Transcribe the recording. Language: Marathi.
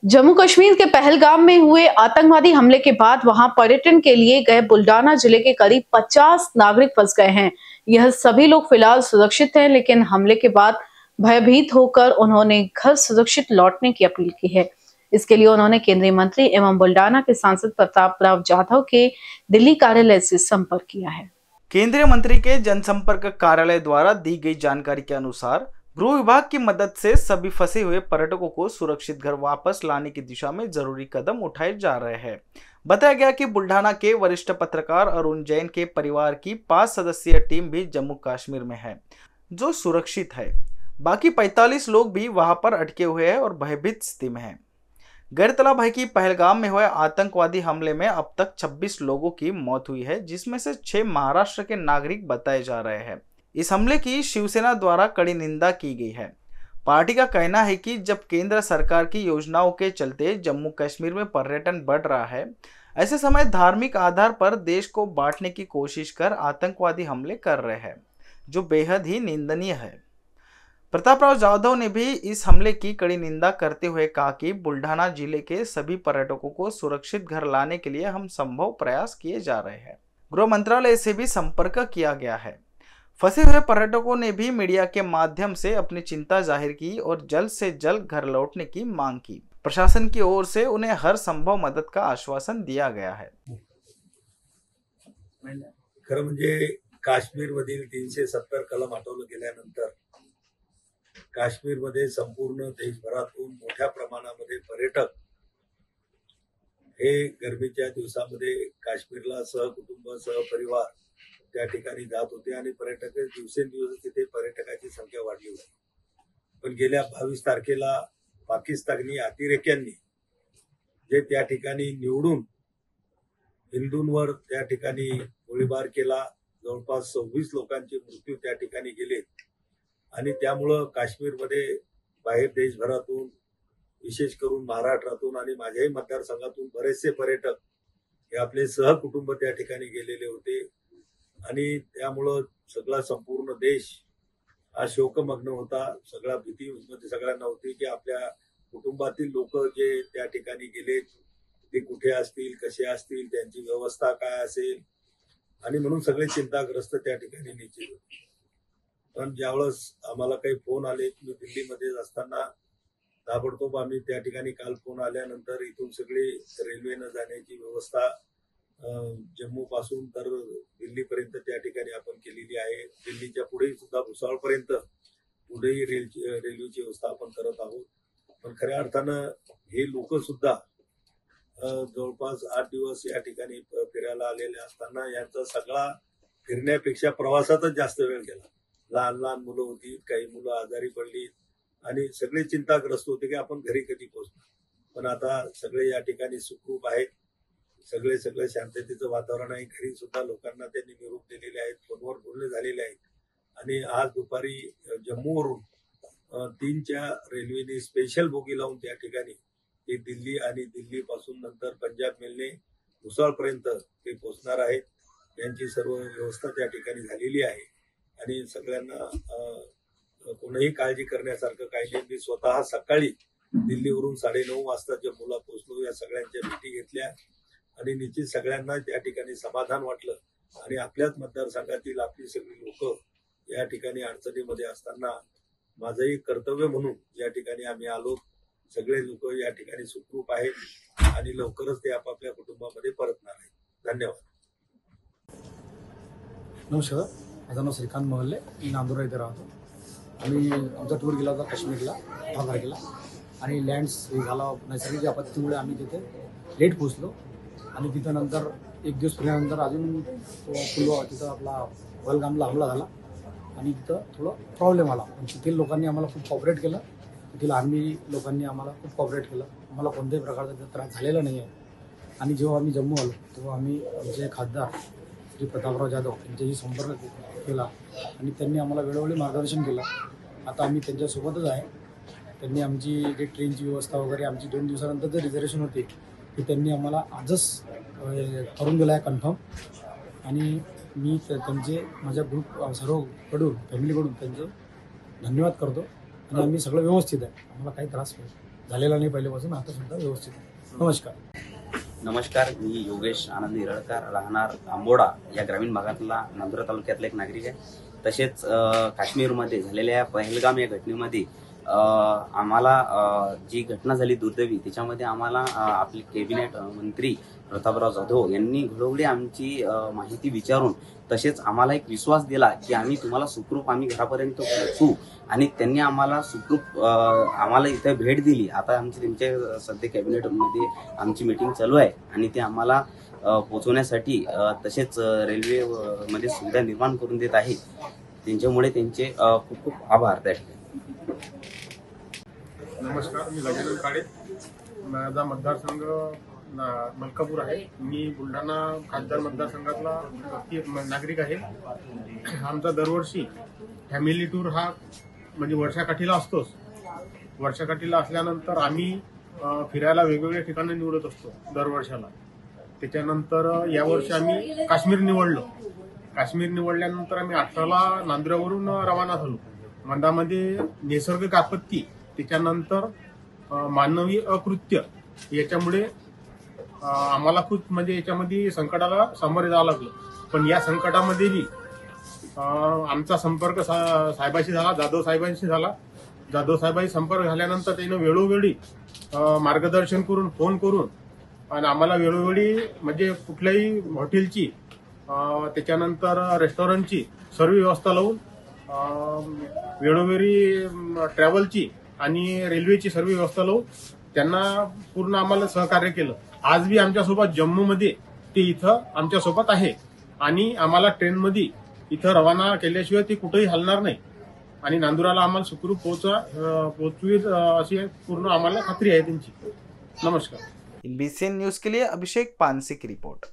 जम्मू कश्मीर के पहलगाम में हुए आतंकवादी हमले के बाद वहां पर्यटन के लिए गए बुल्डाना जिले के करीब 50 नागरिक फंस गए हैं। यह सभी लोग फिलहाल सुरक्षित हैं, लेकिन हमले के बाद भयभीत होकर उन्होंने घर सुरक्षित लौटने की अपील की है। इसके लिए उन्होंने केंद्रीय मंत्री एवं बुल्डाना के सांसद प्रताप राव जाधव के दिल्ली कार्यालय से संपर्क किया है। केंद्रीय मंत्री के जनसंपर्क कार्यालय द्वारा दी गई जानकारी के अनुसार गृह विभाग की मदद से सभी फंसे हुए पर्यटकों को सुरक्षित घर वापस लाने की दिशा में जरूरी कदम उठाए जा रहे हैं। बताया गया कि बुल्ढाना के वरिष्ठ पत्रकार अरुण जैन के परिवार की 5 सदस्यीय टीम भी जम्मू कश्मीर में है, जो सुरक्षित है। बाकी 45 लोग भी वहां पर अटके हुए हैं और भयभीत स्थिति में हैं। गौरतलब है कि पहलगाम में हुए आतंकवादी हमले में अब तक 26 लोगों की मौत हुई है, जिसमें से 6 महाराष्ट्र के नागरिक बताए जा रहे हैं। इस हमले की शिवसेना द्वारा कड़ी निंदा की गई है। पार्टी का कहना है कि जब केंद्र सरकार की योजनाओं के चलते जम्मू कश्मीर में पर्यटन बढ़ रहा है, ऐसे समय धार्मिक आधार पर देश को बांटने की कोशिश कर आतंकवादी हमले कर रहे हैं, जो बेहद ही निंदनीय है। प्रताप राव जाधव ने भी इस हमले की कड़ी निंदा करते हुए कहा कि बुल्ढाना जिले के सभी पर्यटकों को सुरक्षित घर लाने के लिए हम संभव प्रयास किए जा रहे हैं। गृह मंत्रालय से भी संपर्क किया गया है। फंसे हुए पर्यटकों ने भी मीडिया के माध्यम से अपनी चिंता जाहिर की और जल्द से जल्द घर लौटने की मांग की। प्रशासन की ओर से उन्हें हर संभव मदद का आश्वासन दिया गया है। खरं म्हणजे काश्मीरमधील 370 कलम हटवलं गेल्यानंतर काश्मीरमध्ये संपूर्ण देशभरातून मोठ्या प्रमाणामध्ये पर्यटक हे गरमीच्या दिवसामध्ये काश्मीरला सहकुटुंब सहपरिवार त्या ठिकाणी जात होते आणि पर्यटक दिवसेंदिवस तिथे पर्यटकाची संख्या वाढली होती। पण गेल्या 22 तारखेला पाकिस्तानी अतिरेक्यांनी जे त्या ठिकाणी निवडून हिंदूंवर त्या ठिकाणी गोळीबार केला, जवळपास 26 लोकांचे मृत्यू त्या ठिकाणी गेले आणि त्यामुळे काश्मीरमध्ये बाहेर देशभरातून विशेष करून महाराष्ट्रातून आणि माझ्याही मतदारसंघातून बरेचसे पर्यटक हे आपले सहकुटुंब त्या ठिकाणी गेलेले होते आणि त्यामुळे सगळा संपूर्ण देश हा शोकमग्न होता। सगळा भीतीमध्ये सगळ्यांना होती की आपल्या कुटुंबातील लोक जे त्या ठिकाणी गेले ते कुठे असतील, कसे असतील, त्यांची व्यवस्था काय असेल आणि म्हणून सगळे चिंताग्रस्त त्या ठिकाणी निश्चित होते। पण ज्यावेळेस आम्हाला काही फोन आले, मी दिल्लीमध्ये असताना ताबडतोब आम्ही त्या ठिकाणी काल फोन आल्यानंतर इथून सगळी रेल्वेनं जाण्याची व्यवस्था जम्मू पासून तर दिल्लीपर्यंत त्या ठिकाणी आपण केलेली आहे। दिल्लीच्या पुढे सुद्धा भुसावळपर्यंत पुढेही रेल्वेची व्यवस्था आपण करत आहोत। पण खऱ्या अर्थानं हे लोक सुद्धा जवळपास 8 दिवस या ठिकाणी फिरायला आलेले असताना यांचा सगळा फिरण्यापेक्षा प्रवासातच जास्त वेळ गेला। लहान लहान मुलं होती, काही मुलं आजारी पडली आणि सगळे चिंताग्रस्त होते की आपण घरी कधी पोहोचणार। पण आता सगळे या ठिकाणी सुखरूप आहेत, सगळे शांततेचं वातावरण आहे। घरी सुद्धा लोकांना त्यांनी निरोप दिलेले आहेत, फोनवर बोलणे झालेले आहेत आणि आज दुपारी जम्मूवरून 3च्या रेल्वेने स्पेशल बोगी लावून त्या ठिकाणी ते दिल्ली आणि दिल्ली पासून नंतर पंजाब मेलने भुसावळपर्यंत ते पोहोचणार आहेत। त्यांची सर्व व्यवस्था त्या ठिकाणी झालेली आहे आणि सगळ्यांना कोणीही काळजी करण्यासारखं काही नाही। मी स्वतः सकाळी दिल्लीवरून 9:30 वाजता जम्मूला पोहोचलो, या सगळ्यांच्या भेटी घेतल्या आणि निश्चित सगळ्यांना त्या ठिकाणी समाधान वाटलं आणि आपल्याच मतदारसंघातील आपली सगळी लोक या ठिकाणी अडचणीमध्ये असताना माझंही कर्तव्य म्हणून या ठिकाणी आम्ही आलो। सगळे लोक या ठिकाणी सुखरूप आहेत आणि लवकरच ते आपापल्या कुटुंबामध्ये परतणार आहेत। धन्यवाद। नमस्कार, माझं नाव श्रीकांत महल्ले, मी नांदुरा इथे राहतो। आम्ही आमचा टूर गेला होता काश्मीरला 10 तारखेला आणि लँड्स झाला नैसर्गिक आपत्तीमुळे आम्ही तिथे लेट पोहोचलो आणि तिथं नंतर 1 दिवस फिरल्यानंतर अजून तिथं आपला पहलगामला हमला झाला आणि तिथं थोडं प्रॉब्लेम आला। पण तिथील लोकांनी आम्हाला खूप कॉपरेट केलं, तिथील आर्मी लोकांनी आम्हाला खूप कॉपरेट केलं, आम्हाला कोणत्याही प्रकारचा त्रास झालेला नाही आहे। आणि जेव्हा आम्ही जम्मू आलो तेव्हा आम्ही आमचे खासदार श्री प्रतापराव जाधव यांच्याशी संपर्क केला आणि त्यांनी आम्हाला वेळोवेळी मार्गदर्शन केलं। आता आम्ही त्यांच्यासोबतच आहे। त्यांनी आमची जी ट्रेनची व्यवस्था वगैरे आमची 2 दिवसानंतर जे रिझर्वेशन होती ती त्यांनी आम्हाला आजच करून दिलं आहे कन्फर्म आणि मी त्यांचे माझ्या ग्रुप सर्वकडून फॅमिलीकडून त्यांचे धन्यवाद करतो आणि आम्ही सगळं व्यवस्थित आहे, आम्हाला काही त्रास नाही। झालेला नाही पहिल्यापासून, आता सुद्धा व्यवस्थित आहे. नमस्कार. नमस्कार, मी योगेश आनंद इरळकर, राहणार आंबोडा या ग्रामीण भागातला नांदुरा तालुक्यातला एक नागरिक आहे. तसेच काश्मीरमध्ये झालेल्या पहलगाम या घटनेमध्ये आम्हाला जी घटना झाली दुर्दैवी, त्याच्यामध्ये आम्हाला आपले कॅबिनेट मंत्री प्रतापराव जाधव यांनी घडोघडी आमची माहिती विचारून तसेच आम्हाला एक विश्वास दिला की आम्ही तुम्हाला सुखरूप आम्ही घरापर्यंत पोहोचू, आणि त्यांनी आम्हाला सुखरूप आम्हाला इथे भेट दिली. आता आमची त्यांच्या सध्या कॅबिनेटमध्ये आमची मीटिंग चालू आहे आणि ते आम्हाला पोहोचवण्यासाठी तसेच रेल्वे मध्ये सुविधा निर्माण करून देत आहे. त्यांच्यामुळे त्यांचे खूप खूप आभार त्या ठिकाणी. नमस्कार, मी गजानन काळे. माझा मतदारसंघ मलकापूर आहे. मी बुलढाणा खासदार मतदारसंघातला नागरिक आहे. आमचा दरवर्षी फॅमिली टूर हा म्हणजे वर्षाकाठीला असतोच. वर्षाकाठीला असल्यानंतर आम्ही फिरायला वेगवेगळ्या ठिकाणी निवडत असतो दरवर्षाला. त्याच्यानंतर यावर्षी आम्ही काश्मीर निवडलो. काश्मीर निवडल्यानंतर आम्ही 18ला नांदुऱ्यावरून रवाना झालो. मधामध्ये नैसर्गिक आपत्ती, त्याच्यानंतर मानवी अकृत्य याच्यामुळे आम्हाला खूप म्हणजे याच्यामध्ये संकटाला सामोरे जावं लागलं. पण या संकटामध्ये बी आमचा संपर्क साहेबांशी झाला, जाधव साहेबांशी झाला. जाधव साहेबांशी संपर्क झाल्यानंतर त्यानं वेळोवेळी मार्गदर्शन करून, फोन करून आणि आम्हाला वेळोवेळी म्हणजे कुठल्याही हॉटेलची त्याच्यानंतर रेस्टॉरंटची सर्व व्यवस्था लावून वेळोवेळी ट्रॅव्हलची आणि रेल्वेची सर्व व्यवस्था लावून त्यांना पूर्ण आम्हाला सहकार्य केलं. आज बी आमच्यासोबत जम्मूमध्ये ते इथं आमच्यासोबत आहे आणि आम्हाला ट्रेनमध्ये इथं रवाना केल्याशिवाय ते कुठेही हलणार नाही आणि नांदुराला आम्हाला सुखरूप पोहोचवीत अशी पूर्ण आम्हाला खात्री आहे त्यांची. नमस्कार. BCN न्यूज के लिए अभिषेक पानसे की रिपोर्ट.